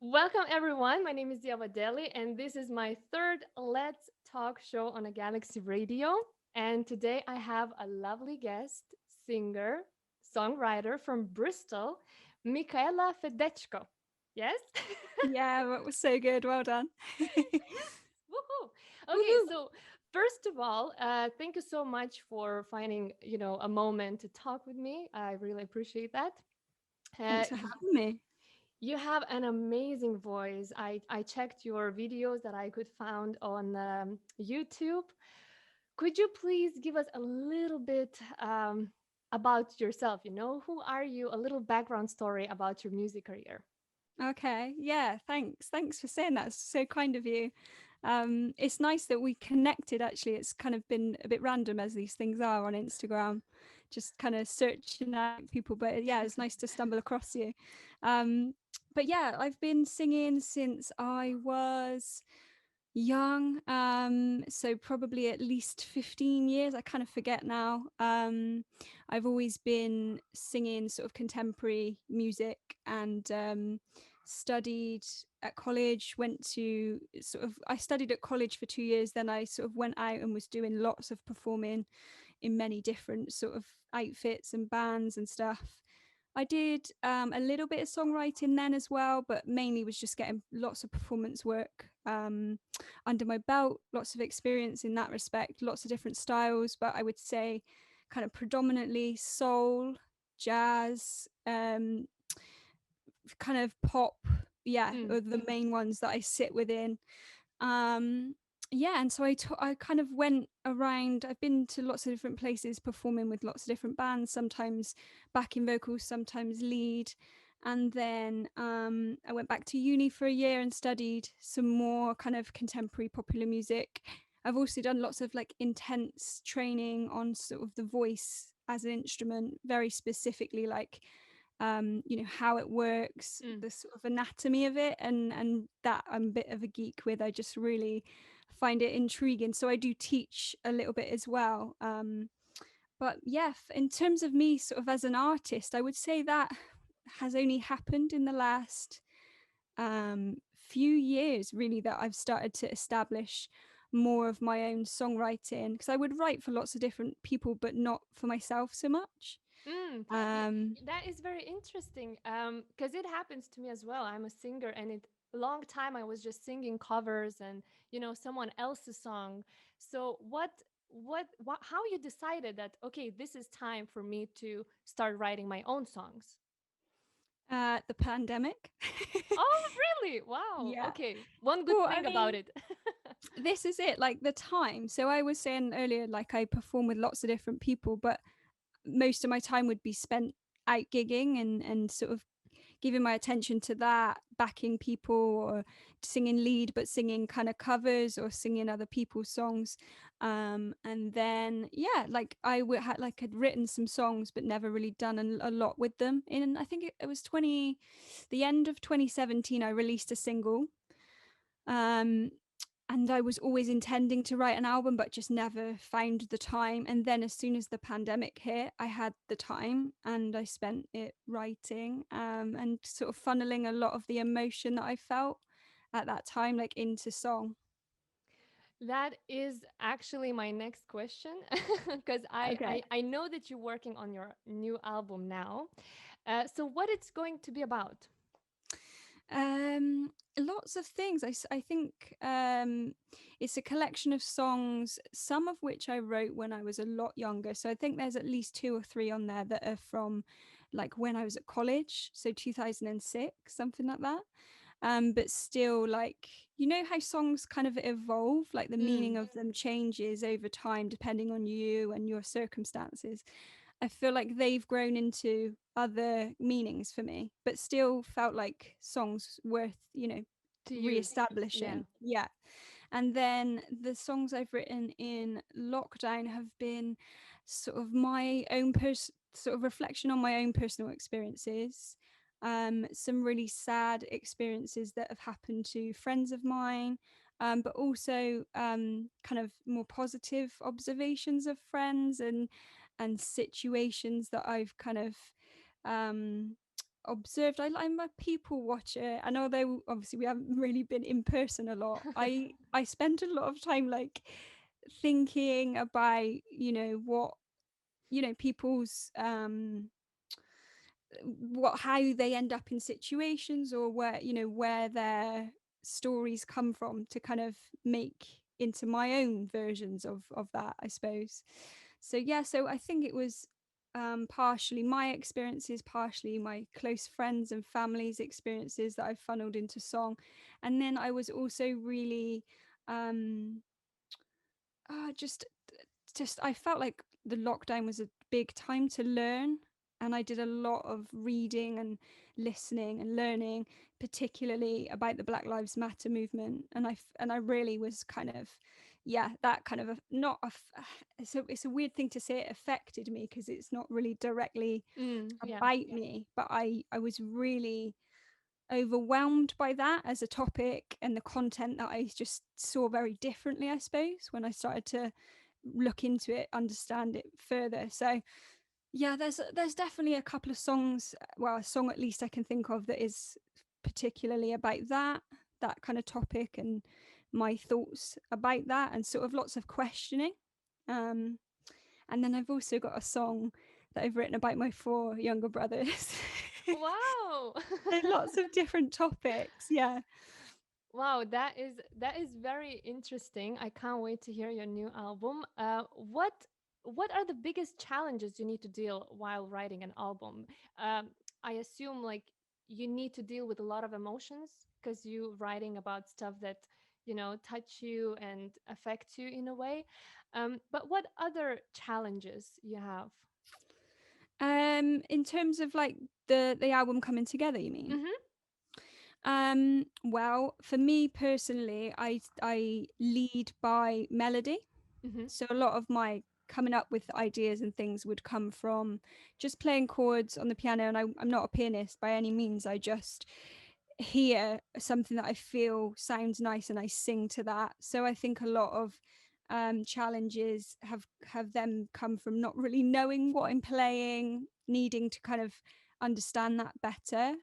Welcome, everyone. My name is Diava Deli, and this is my third Let's Talk show on a Galaxy Radio. And today I have a lovely guest, singer, songwriter from Bristol, Michaela Fedeczko. Yes? Yeah, that was so good. Well done. Yes. Woohoo. Okay, Woohoo. so first of all, thank you so much for finding, a moment to talk with me. I really appreciate that. Uh, Thanks for having me. You have an amazing voice. I checked your videos that I could found on YouTube. Could you please give us a little bit about yourself? Who are you? A little background story about your music career. Okay. Yeah, thanks. Thanks for saying that. It's so kind of you. It's nice that we connected actually. It's kind of been a bit random as these things are on Instagram, just kind of searching out people. But yeah, it's nice to stumble across you. Um, but yeah, I've been singing since I was young, so probably at least 15 years. I kind of forget now. I've always been singing sort of contemporary music, and studied at college. Went to sort of I studied at college for 2 years, then I sort of went out and was doing lots of performing in many different sort of outfits and bands and stuff. I did a little bit of songwriting then as well, but mainly was just getting lots of performance work under my belt, lots of experience in that respect, lots of different styles. But I would say kind of predominantly soul, jazz, kind of pop, yeah, Mm. are the main ones that I sit within. Um, yeah, and so I kind of went around. I've been to lots of different places performing with lots of different bands, sometimes backing vocals, sometimes lead. And then I went back to uni for a year and studied some more kind of contemporary popular music. I've also done lots of like intense training on sort of the voice as an instrument, very specifically like how it works, Mm. the sort of anatomy of it, and that I'm a bit of a geek with. I just really find it intriguing. So I do teach a little bit as well. But yeah, in terms of me sort of as an artist, I would say that has only happened in the last few years, really, that I've started to establish more of my own songwriting, because I would write for lots of different people, but not for myself so much. Mm. Um, That is very interesting because it happens to me as well. I'm a singer, and it a long time I was just singing covers and someone else's song. So how you decided that okay, this is time for me to start writing my own songs? the pandemic. Oh, really? Wow. Yeah. Okay. One good Well, I thing mean, about it. this is it, like the time. So I was saying earlier, like I perform with lots of different people, but most of my time would be spent out gigging and sort of giving my attention to that, backing people or singing lead, but singing kind of covers or singing other people's songs. And then, yeah, like had like I'd written some songs, but never really done a lot with them. In I think it was the end of 2017, I released a single. Um, and I was always intending to write an album, but just never found the time. And then, as soon as the pandemic hit, I had the time and I spent it writing, and sort of funneling a lot of the emotion that I felt at that time, like into song. That is actually my next question because Okay. I know that you're working on your new album now. So, what it's going to be about? Lots of things. I think it's a collection of songs, some of which I wrote when I was a lot younger. So I think there's at least two or three on there that are from like when I was at college, so 2006, something like that. But still, like, how songs kind of evolve, like the meaning Mm. of them changes over time depending on you and your circumstances. I feel like they've grown into other meanings for me, but still felt like songs worth, To use. Yeah. re-establishing. Yeah. And then the songs I've written in lockdown have been sort of my own sort of reflection on my own personal experiences. Some really sad experiences that have happened to friends of mine, but also kind of more positive observations of friends and situations that I've kind of um, observed. I'm a people watcher, and although obviously we haven't really been in person a lot, I spent a lot of time like thinking about, what, people's what how they end up in situations, or where, where their stories come from, to kind of make into my own versions of that, I suppose. So yeah, so I think it was partially my experiences, partially my close friends and family's experiences that I funneled into song. And then I was also really um just I felt like the lockdown was a big time to learn, and I did a lot of reading and listening and learning, particularly about the Black Lives Matter movement. And I really was kind of, yeah, that kind of not a it's a weird thing to say, it affected me, because it's not really directly Yeah. about me, but I was really overwhelmed by that as a topic, and the content that I just saw very differently, I suppose, when I started to look into it, understand it further. So yeah, there's definitely a couple of songs, well, a song at least I can think of, that is particularly about that kind of topic, and my thoughts about that, and sort of lots of questioning. um and then I've also got a song that I've written about my four younger brothers. Wow. So lots of different topics, yeah. Wow, that is very interesting. I can't wait to hear your new album. What are the biggest challenges you need to deal while writing an album? Um, I assume like you need to deal with a lot of emotions because you writing about stuff that touch you and affect you in a way. But what other challenges you have? In terms of like the album coming together, you mean? Mm-hmm. Well, for me personally, I lead by melody. Mm-hmm. So a lot of my coming up with ideas and things would come from just playing chords on the piano, and I'm not a pianist by any means. I just hear something that I feel sounds nice, and I sing to that. So I think a lot of challenges have them come from not really knowing what I'm playing, needing to kind of understand that better.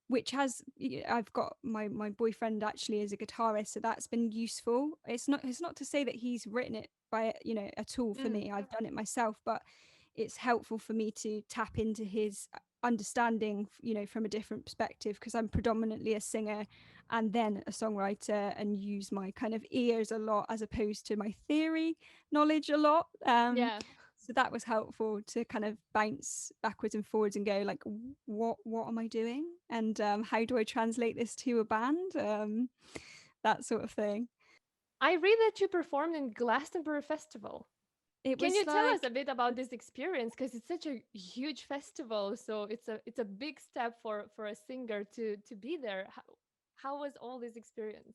Which has I've got my boyfriend actually is a guitarist, so that's been useful. It's not to say that he's written it by, at all for Mm. me. I've done it myself, but it's helpful for me to tap into his understanding, from a different perspective, because I'm predominantly a singer and then a songwriter, and use my kind of ears a lot as opposed to my theory knowledge a lot. Yeah. So that was helpful to kind of bounce backwards and forwards and go like, what am I doing, and how do I translate this to a band, that sort of thing. I read that you performed in Glastonbury Festival. It Can you was tell us like, a bit about this experience? Because it's such a huge festival, so it's a big step for a singer to be there. How was all this experience?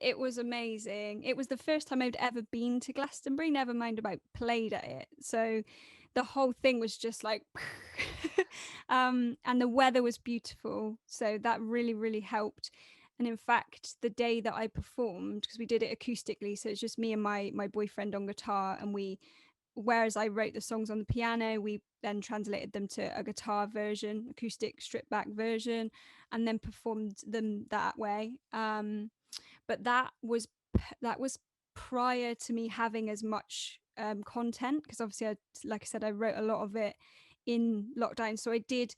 it was amazing. It was the first time I'd ever been to Glastonbury, never mind about played at it. So the whole thing was just like and the weather was beautiful, so that really really helped. And in fact, the day that I performed, because we did it acoustically, so it's just me and my boyfriend on guitar, and we, whereas I wrote the songs on the piano, we then translated them to a guitar version, acoustic stripped back version, and then performed them that way. But that was prior to me having as much content, because obviously, like I said, I wrote a lot of it in lockdown, so I did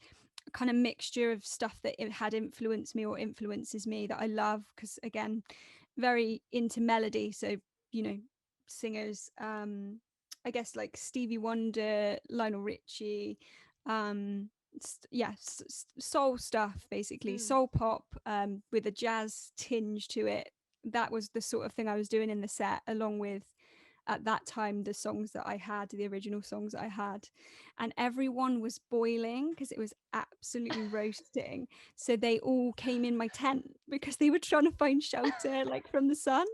a kind of mixture of stuff that it had influenced me or influences me that I love, because again, very into melody. So, you know singers, I guess like Stevie Wonder, Lionel Richie, yeah, soul stuff, basically Mm. soul pop, with a jazz tinge to it. That was the sort of thing I was doing in the set, along with, at that time, the songs that I had, the original songs that I had. And everyone was boiling because it was absolutely roasting, so they all came in my tent because they were trying to find shelter like from the sun.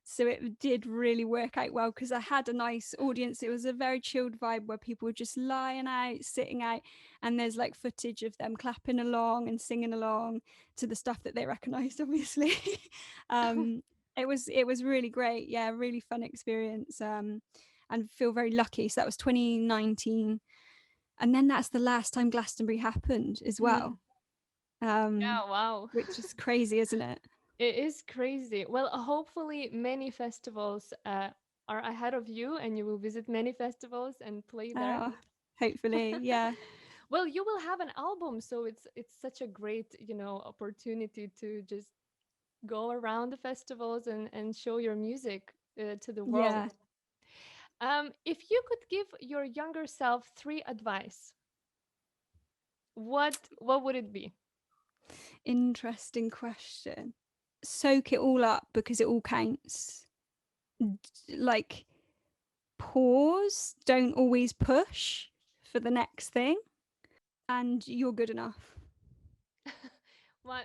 So it did really work out well, because I had a nice audience. It was a very chilled vibe where people were just lying out, sitting out, and there's like footage of them clapping along and singing along to the stuff that they recognized, obviously. um, it was really great. Yeah, really fun experience. And feel very lucky. So that was 2019. And then that's the last time Glastonbury happened as Mm. well, um, Yeah, wow. which is crazy, isn't it? It is crazy. Well, hopefully many festivals are ahead of you and you will visit many festivals and play there. Oh, hopefully, yeah. Well, you will have an album, so it's such a great, opportunity to just go around the festivals and show your music to the Yeah. world. If you could give your younger self three advice, what would it be? Interesting question. Soak it all up because it all counts. Like, pause, don't always push for the next thing, and you're good enough. Well,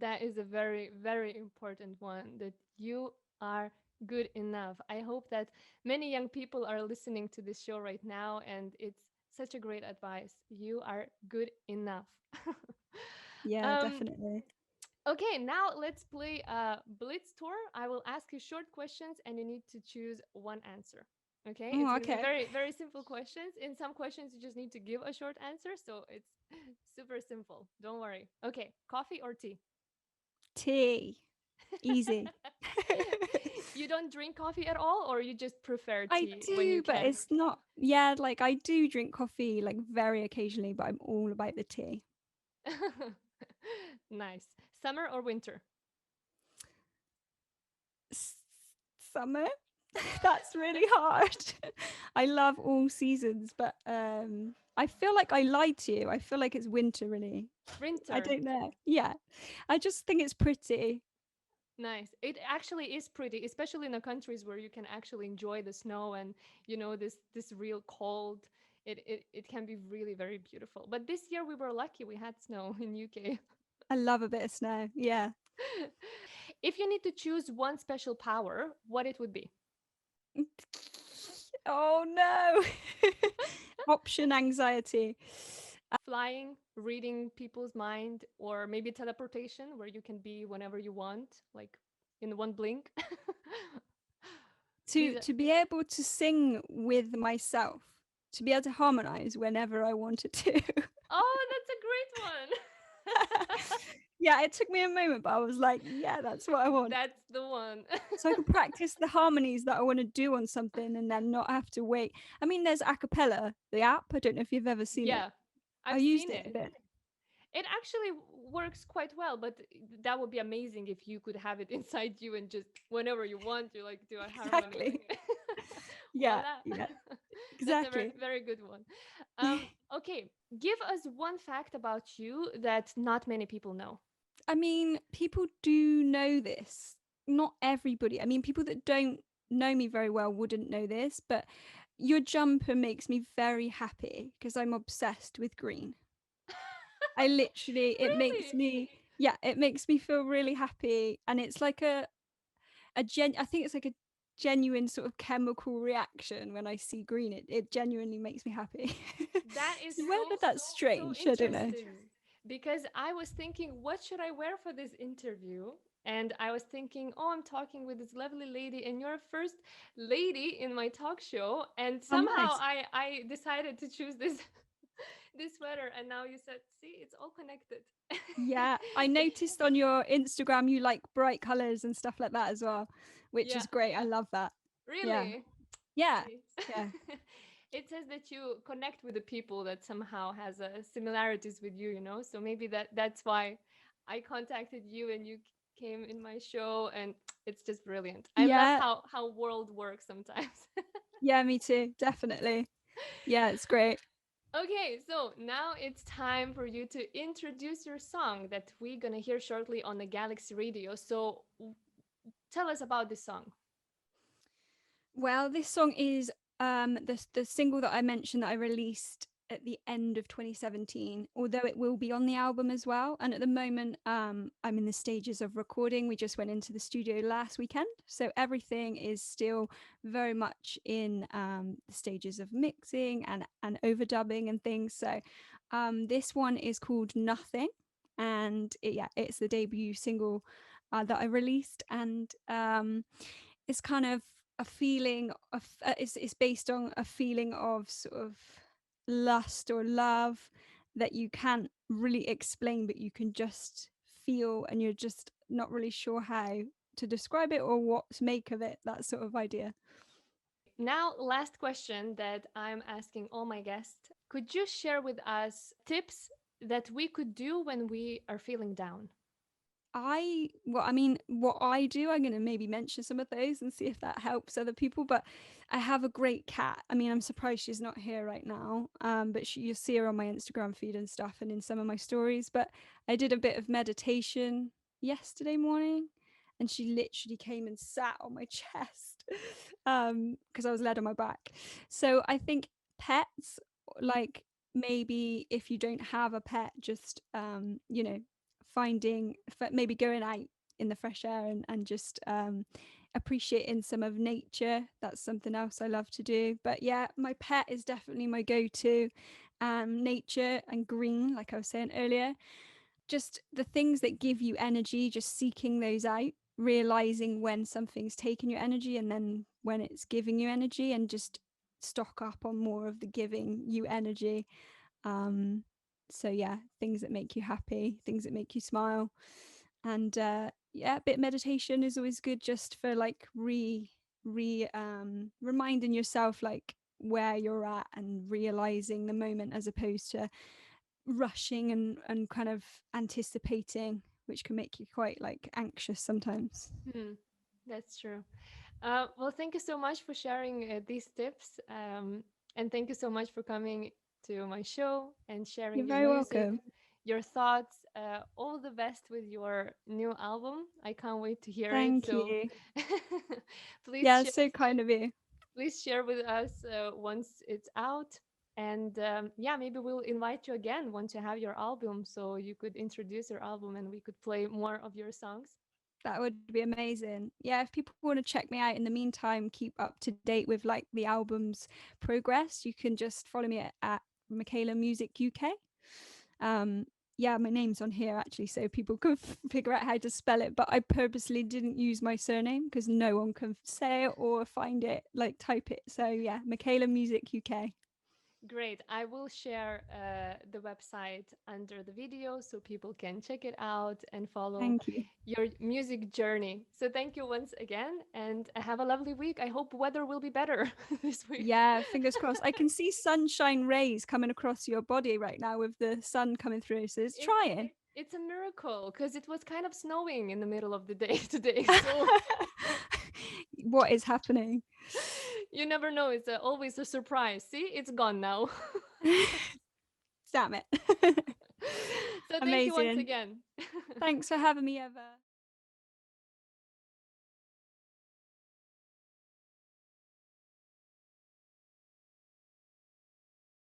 that is a very very important one, that you are good enough. I hope that many young people are listening to this show right now, and it's such a great advice. You are good enough. Yeah, um definitely. okay, now let's play Blitz Tour. I will ask you short questions and you need to choose one answer. Okay, it's Oh, going to be okay. very very simple questions. In some questions you just need to give a short answer, so it's super simple, don't worry. Okay, coffee or tea? Tea. Easy. You don't drink coffee at all, or you just prefer I tea when you do, but can? it's not. Yeah, like I do drink coffee like very occasionally, but I'm all about the tea. Nice. Summer or winter? S- Summer. That's really hard. I love all seasons, but I feel like I lied to you. I feel like it's winter really. I Winter. don't know. Yeah. I just think it's pretty. Nice. It actually is pretty, especially in the countries where you can actually enjoy the snow and this real cold. It can be really very beautiful. But this year we were lucky we had snow in UK. I love a bit of snow. Yeah. If you need to choose one special power, what it would be? Oh no. Option anxiety. Flying, reading people's mind, or maybe teleportation, where you can be whenever you want, like in one blink. These To are. be able to sing with myself, to be able to harmonize whenever I wanted to. Oh, that's a great one. Yeah, it took me a moment, but I was like, yeah, that's what I want. That's the one. So I could practice the harmonies that I want to do on something and then not have to wait. I mean, there's Acapella, the app. I don't know if you've ever seen it. Yeah, I I've used seen it a it. bit. It actually works quite well, but that would be amazing if you could have it inside you and just whenever you want, you like do a harmony. Exactly. Like Yeah, voila. yeah, That's a very exactly. very good one. Okay, give us one fact about you that not many people know. I mean, people do know this. Not everybody. I mean, people that don't know me very well wouldn't know this, but your jumper makes me very happy because I'm obsessed with green. I literally, it makes Really? me, yeah, it makes me feel really happy. And it's like I think it's like a genuine sort of chemical reaction when I see green. It genuinely makes me happy. That is So so whether that's so strange, I don't know. interesting, because I was thinking, what should I wear for this interview? And I was thinking, oh, I'm talking with this lovely lady, and you're first lady in my talk show, and Oh, somehow nice. I decided to choose this this sweater, and now you said, see, it's all connected. Yeah, I noticed on your Instagram you like bright colors and stuff like that as well, which Yeah, is great. I love that. Yeah. really. Yeah. See. Yeah. It says that you connect with the people that somehow has similarities with you, so maybe that's why I contacted you and you came in my show, and it's just brilliant. I love Yeah. how world works sometimes. Yeah, me too. Definitely. Yeah, it's great. Okay, so now it's time for you to introduce your song that we're gonna hear shortly on the Galaxy Radio. So tell us about this song. Well, this song is the single that I mentioned that I released at the end of 2017, although it will be on the album as well. And at the moment, I'm in the stages of recording. We just went into the studio last weekend, so everything is still very much in the stages of mixing and overdubbing and things. So this one is called Nothing, and yeah, it's the debut single that I released, and it's kind of a feeling of it's based on a feeling of sort of lust or love that you can't really explain, but you can just feel, and you're just not really sure how to describe it or what to make of it, that sort of idea. Now, last question that I'm asking all my guests. Could you share with us tips that we could do when we are feeling down? What I do, I'm going to maybe mention some of those and see if that helps other people. But I have a great cat. I mean, I'm surprised she's not here right now. But you'll see her on my Instagram feed and stuff, and in some of my stories. But I did a bit of meditation yesterday morning, and she literally came and sat on my chest, because I was laid on my back. So I think pets, like, maybe if you don't have a pet, just finding, maybe going out in the fresh air, and just appreciating some of nature. That's something else I love to do. But yeah, my pet is definitely my go-to. Nature and green, like I was saying earlier, just the things that give you energy, just seeking those out, realizing when something's taking your energy and then when it's giving you energy, and just stock up on more of the giving you energy. So yeah, things that make you happy, things that make you smile. And yeah, a bit of meditation is always good, just for like reminding yourself like where you're at, and realizing the moment, as opposed to rushing and kind of anticipating, which can make you quite like anxious sometimes. Hmm, that's true. Well, thank you so much for sharing these tips. And thank you so much for coming to my show and sharing You're your very music, welcome. your thoughts. All the best with your new album. I can't wait to hear it. Thank So you. please Yeah, share, it's so kind of you. please share with us once it's out. And yeah, maybe we'll invite you again once you have your album, so you could introduce your album and we could play more of your songs. That would be amazing. Yeah, if people want to check me out in the meantime, keep up to date with like the album's progress, you can just follow me at Michaela Music UK. Um, yeah, my name's on here actually, so people can figure out how to spell it. But I purposely didn't use my surname because no one can say it or find it, like type it. So yeah, Michaela Music UK. Great. I will share the website under the video so people can check it out and follow Thank you. your music journey. So thank you once again and have a lovely week. I hope weather will be better this week. Yeah, fingers crossed. I can see sunshine rays coming across your body right now with the sun coming through. So it's It's trying. it's a miracle because it was kind of snowing in the middle of the day today. So What is happening? you never know. It's always a surprise. See, it's gone now. Damn it. So thank you once Amazing. again. Thanks for having me, Eva.